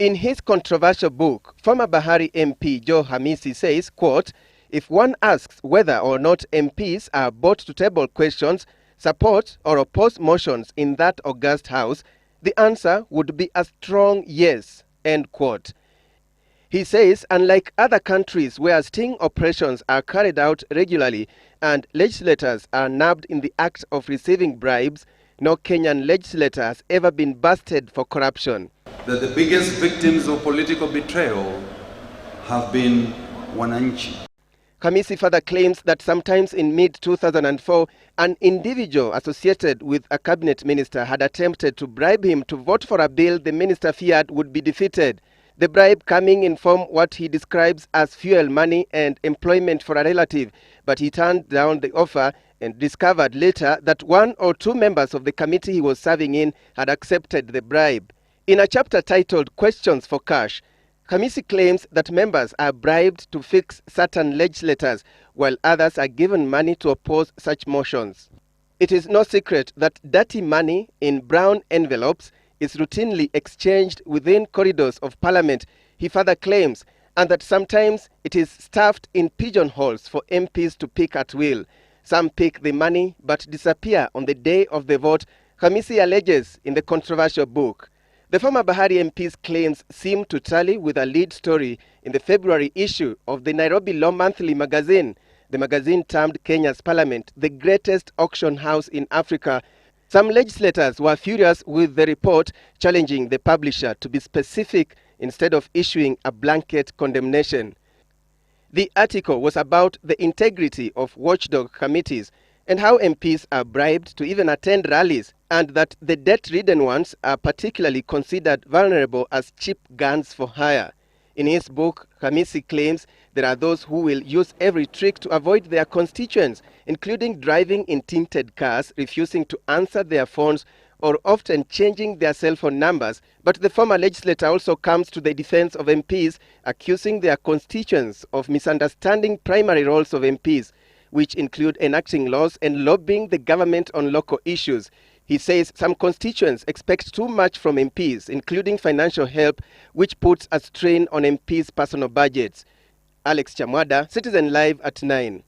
In his controversial book, former Bahari MP Joe Khamisi says, quote, "If one asks whether or not MPs are brought to table questions, support or oppose motions in that august house, the answer would be a strong yes," end quote. He says, unlike other countries where sting operations are carried out regularly and legislators are nabbed in the act of receiving bribes, no Kenyan legislator has ever been busted for corruption. That the biggest victims of political betrayal have been wananchi. Khamisi further claims that sometimes in mid-2004, an individual associated with a cabinet minister had attempted to bribe him to vote for a bill the minister feared would be defeated. The bribe coming in form what he describes as fuel money and employment for a relative, but he turned down the offer and discovered later that one or two members of the committee he was serving in had accepted the bribe. In a chapter titled Questions for Cash, Khamisi claims that members are bribed to fix certain legislators, while others are given money to oppose such motions. It is no secret that dirty money in brown envelopes is routinely exchanged within corridors of parliament, he further claims, and that sometimes it is stuffed in pigeonholes for MPs to pick at will. Some pick the money but disappear on the day of the vote, Khamisi alleges in the controversial book. The former Bahari MP's claims seem to tally with a lead story in the February issue of the Nairobi Law Monthly magazine. The magazine termed Kenya's parliament the greatest auction house in Africa. Some legislators were furious with the report, challenging the publisher to be specific instead of issuing a blanket condemnation. The article was about the integrity of watchdog committees and how MPs are bribed to even attend rallies, and that the debt-ridden ones are particularly considered vulnerable as cheap guns for hire. In his book, Khamisi claims there are those who will use every trick to avoid their constituents, including driving in tinted cars, refusing to answer their phones, or often changing their cell phone numbers. But the former legislator also comes to the defense of MPs, accusing their constituents of misunderstanding primary roles of MPs, which include enacting laws and lobbying the government on local issues. He says some constituents expect too much from MPs, including financial help, which puts a strain on MPs' personal budgets. Alex Chamwada, Citizen Live at 9.